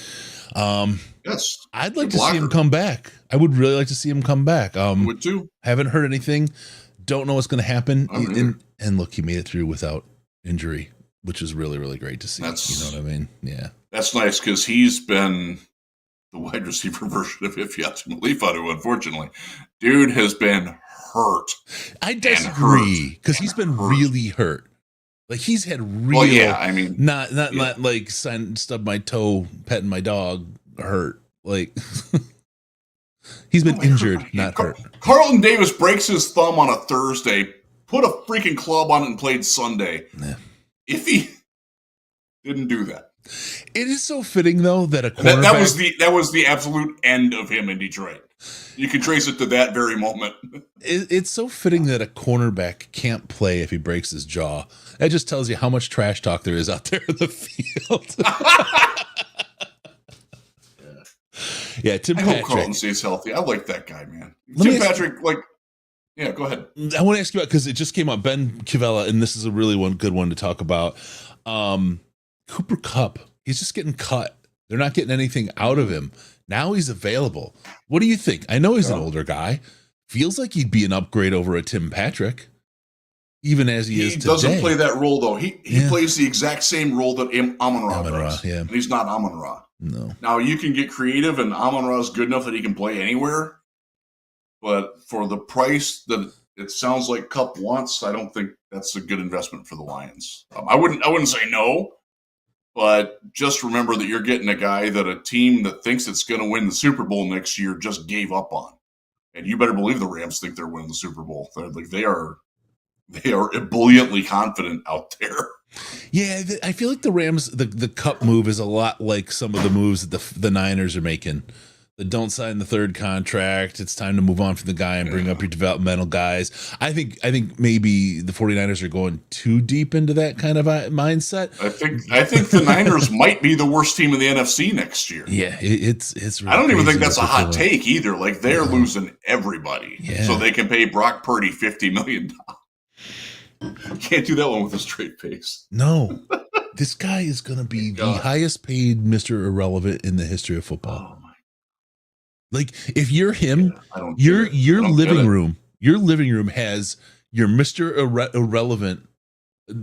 Yes. I'd like to see him come back. I would really like to see him come back. Would too. Haven't heard anything. Don't know what's going to happen. And look, he made it through without injury, which is really, really great to see. You know what I mean? Yeah. That's nice because he's been the wide receiver version of Ifeatu Malifa, unfortunately. Dude has been hurt. I disagree because he's been really hurt. Like he's had real, well, yeah, I mean, not like stub my toe, petting my dog hurt. Like he's been injured, not hurt. Carlton Davis breaks his thumb on a Thursday, put a freaking club on it and played Sunday. Yeah. If he didn't do that. It is so fitting though that a cornerback that was the absolute end of him in Detroit. You can trace it to that very moment. It's so fitting that a cornerback can't play if he breaks his jaw. That just tells you how much trash talk there is out there in the field. Yeah, Tim Patrick. I hope Carlton stays healthy. I like that guy, man. Tim Patrick, yeah, go ahead. I want to ask you about, because it just came up, Ben Kivella, and this is a really good one to talk about. Cooper Kupp, he's just getting cut. They're not getting anything out of him. Now he's available. What do you think? I know he's an older guy. Feels like he'd be an upgrade over a Tim Patrick, even as he is today. He doesn't play that role, though. He plays the exact same role that Amon-Ra does. Yeah. And he's not Amon-Ra. No. Now, you can get creative, and Amon-Ra is good enough that he can play anywhere. But for the price that it sounds like Kupp wants, I don't think that's a good investment for the Lions. I wouldn't say no. But just remember that you're getting a guy that a team that thinks it's going to win the Super Bowl next year just gave up on. And you better believe the Rams think they're winning the Super Bowl. They are ebulliently confident out there. Yeah, I feel like the Rams, the Kupp move is a lot like some of the moves that the Niners are making. That don't sign the third contract. It's time to move on from the guy and bring up your developmental guys. I think maybe the 49ers are going too deep into that kind of mindset. I think the Niners might be the worst team in the NFC next year. Yeah, it's really I don't even think that's a hot take either. Like they're losing everybody. So they can pay Brock Purdy $50 million. Can't do that one with a straight face. No. This guy is going to be the highest paid Mr. Irrelevant in the history of football. Like if you're him, your living room has your Mr. Irrelevant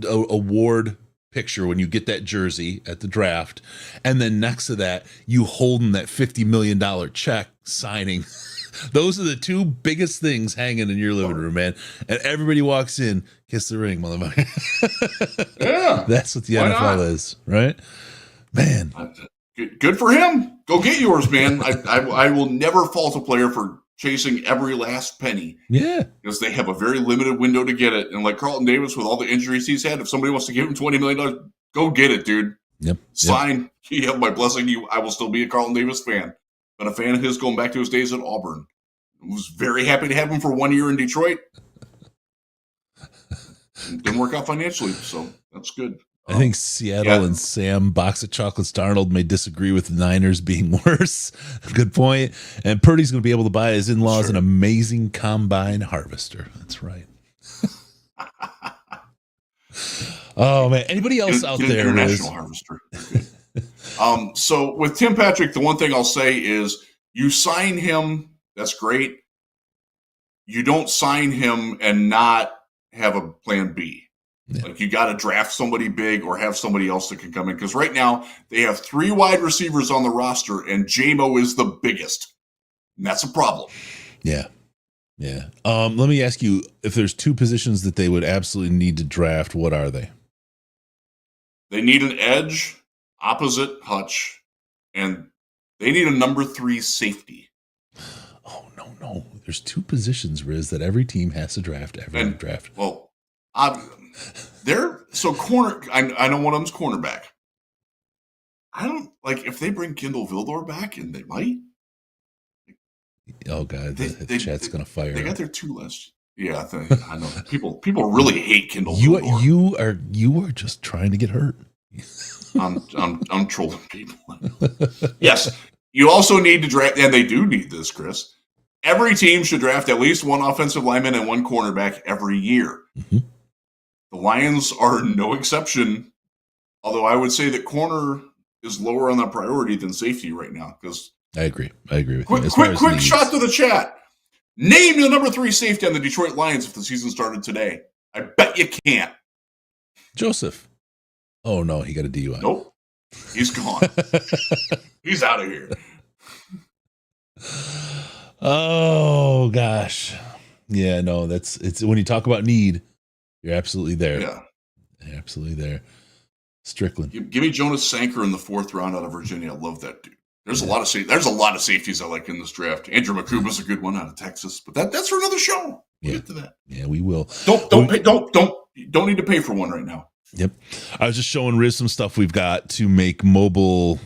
award picture when you get that jersey at the draft, and then next to that you holding that $50 million check signing. Those are the two biggest things hanging in your living room, man. And everybody walks in, kiss the ring, motherfucker. Yeah, that's what the NFL is, right? Man. Good for him. Go get yours, man. I will never fault a player for chasing every last penny. Yeah. Because they have a very limited window to get it. And like Carlton Davis, with all the injuries he's had, if somebody wants to give him $20 million, go get it, dude. Yep. Sign. You have my blessing. I will still be a Carlton Davis fan. But a fan of his going back to his days at Auburn. I was very happy to have him for 1 year in Detroit. It didn't work out financially, so that's good. I think Seattle and Sam Box of Chocolates Darnold may disagree with the Niners being worse. Good point. And Purdy's going to be able to buy his in-laws an amazing combine harvester. That's right. Oh, man. Anybody else out there? International harvester. So with Tim Patrick, the one thing I'll say is you sign him. That's great. You don't sign him and not have a plan B. Yeah. Like you got to draft somebody big or have somebody else that can come in. Because right now they have 3 wide receivers on the roster and J-Mo is the biggest. And that's a problem. Yeah. Yeah. Let me ask you, if there's 2 positions that they would absolutely need to draft, what are they? They need an edge opposite Hutch, and they need a number 3 safety. Oh, no. There's 2 positions, Riz, that every team has to draft. Draft. Well, they're so corner. I know one of them's cornerback. I don't like if they bring Kendall Vildor back, and they might. Oh God, the chat's gonna fire. They got their 2 list. Yeah, I know people really hate Kendall. You are just trying to get hurt. I'm trolling people. Yes, you also need to draft, and they do need this, Chris. Every team should draft at least one offensive lineman and one cornerback every year. Mm-hmm. The Lions are no exception, although I would say that corner is lower on the priority than safety right now. Because I agree with you. Quick shot to the chat. Name the number 3 safety on the Detroit Lions if the season started today. I bet you can't. Joseph. Oh no, he got a DUI. Nope, he's gone. He's out of here. Oh gosh, yeah, no, it's when you talk about need, you're absolutely there. Yeah, you're absolutely there. Strickland. Give me Jonas Sanker in the 4th round out of Virginia. I love that dude. There's a lot of safeties I like in this draft. Andrew Makuba's a good one out of Texas, but that's for another show. We'll get to that. Yeah, we will. Don't need to pay for one right now. Yep. I was just showing Riz some stuff we've got to make mobile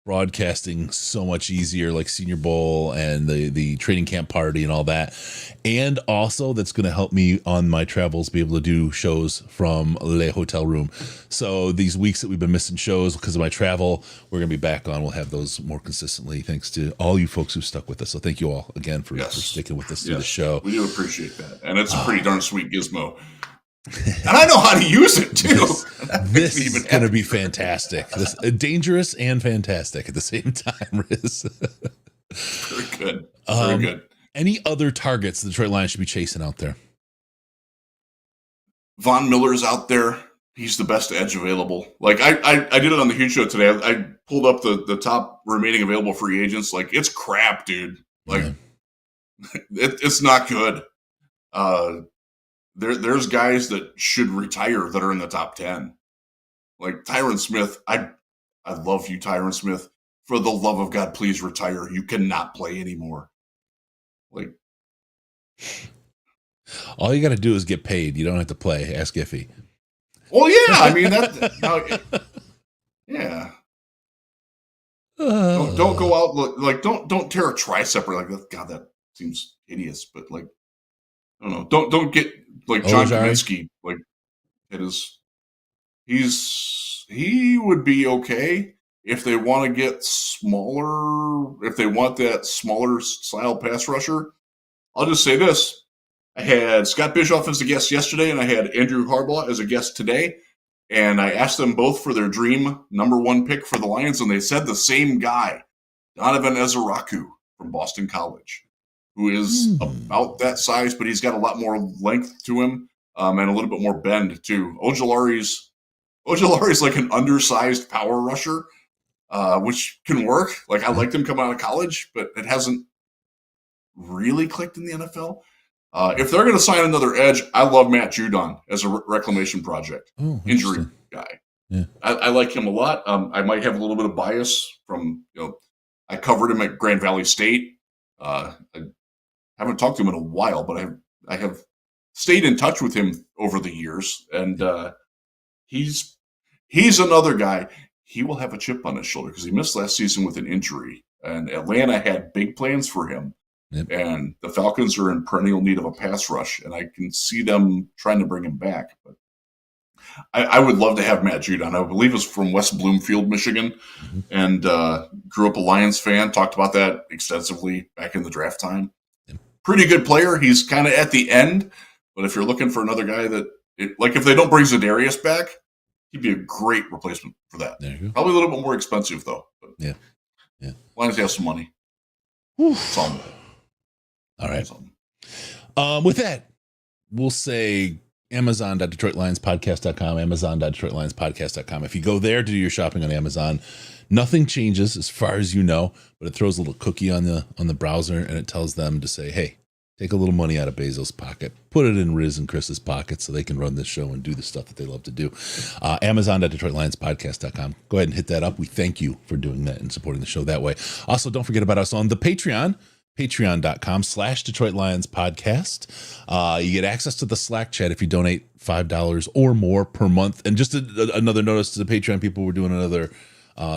broadcasting so much easier, like Senior Bowl and the training camp party and all that. And also that's going to help me on my travels be able to do shows from Le Hotel Room. So these weeks that we've been missing shows because of my travel, we're going to be back on. We'll have those more consistently thanks to all you folks who stuck with us. So thank you all again for sticking with us through the show. We do appreciate that. And it's a pretty darn sweet gizmo. And I know how to use it too. This is going to be fantastic. This dangerous and fantastic at the same time, Riz. Very good. Very good. Any other targets the Detroit Lions should be chasing out there? Von Miller's out there. He's the best edge available. Like I did it on the Huge Show today. I pulled up the top remaining available free agents. Like it's crap, dude. Like it's not good. There's guys that should retire that are in the top 10. Like Tyron Smith. I love you, Tyron Smith. For the love of God, please retire. You cannot play anymore. Like, all you got to do is get paid. You don't have to play. Ask Iffy. Well, yeah. I mean yeah. Don't go out like don't tear a tricep or like that. God, that seems hideous. But like, I don't know. Don't get like John Kaminsky. Like it is. He would be okay if they want to get smaller. If they want that smaller style pass rusher, I'll just say this. I had Scott Bischoff as a guest yesterday, and I had Andrew Harbaugh as a guest today. And I asked them both for their dream number 1 pick for the Lions, and they said the same guy, Donovan Ezeraku from Boston College, who is about that size, but he's got a lot more length to him and a little bit more bend, too. Ojulari's like an undersized power rusher, which can work. Like, I liked him coming out of college, but it hasn't really clicked in the NFL. If they're going to sign another edge, I love Matt Judon as a reclamation project. Injury guy. Yeah. I like him a lot. I might have a little bit of bias from, I covered him at Grand Valley State. I haven't talked to him in a while, but I have stayed in touch with him over the years. And he's another guy. He will have a chip on his shoulder because he missed last season with an injury. And Atlanta had big plans for him. Yep. And the Falcons are in perennial need of a pass rush, and I can see them trying to bring him back. But I would love to have Matt Judon. I believe he's from West Bloomfield, Michigan, and grew up a Lions fan. Talked about that extensively back in the draft time. Yep. Pretty good player. He's kind of at the end, but if you're looking for another guy if they don't bring Za'Darius back, he'd be a great replacement for that. There you go. Probably a little bit more expensive, though. But yeah. Lions have some money. Some. All right. With that, we'll say Amazon.DetroitLionsPodcast.com, Amazon.DetroitLionsPodcast.com. If you go there to do your shopping on Amazon, nothing changes as far as you know, but it throws a little cookie on the browser and it tells them to say, hey, take a little money out of Bezos' pocket, put it in Riz and Chris's pocket so they can run this show and do the stuff that they love to do. Amazon.DetroitLionsPodcast.com. Go ahead and hit that up. We thank you for doing that and supporting the show that way. Also, don't forget about us on the Patreon. Patreon.com/Detroit Lions Podcast. You get access to the Slack chat if you donate $5 or more per month. And just another notice to the Patreon people, we're doing another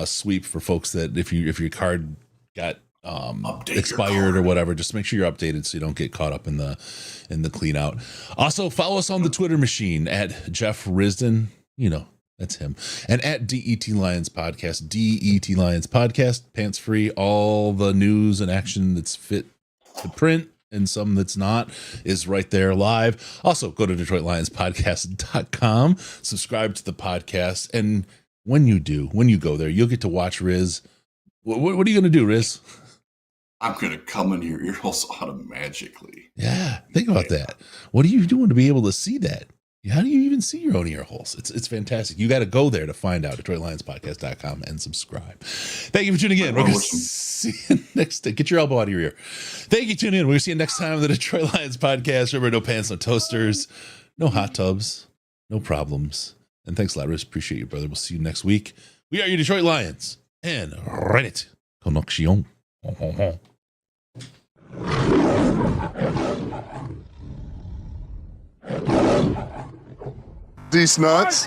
sweep for folks that if your card got expired or whatever. Just make sure you're updated so you don't get caught up in the clean out. Also, follow us on the Twitter machine at Jeff Risden. You know, that's him. And at DET Lions Podcast, DET Lions Podcast, pants free. All the news and action that's fit to print and some that's not is right there live. Also, go to DetroitLionsPodcast.com, subscribe to the podcast. And when you go there, you'll get to watch Riz. What are you going to do, Riz? I'm going to come in your ear holes automatically. Yeah, think about that. What are you doing to be able to see that? How do you even see your own ear holes? It's fantastic. You got to go there to find out. DetroitLionsPodcast.com and subscribe. Thank you for tuning in. We're going to see you next time. Get your elbow out of your ear. Thank you for tuning in. We're going to see you next time on the Detroit Lions Podcast. Remember, no pants, no toasters, no hot tubs, no problems. And thanks a lot, Riz. Appreciate you, brother. We'll see you next week. We are your Detroit Lions. And Reddit. Connexion. These nuts.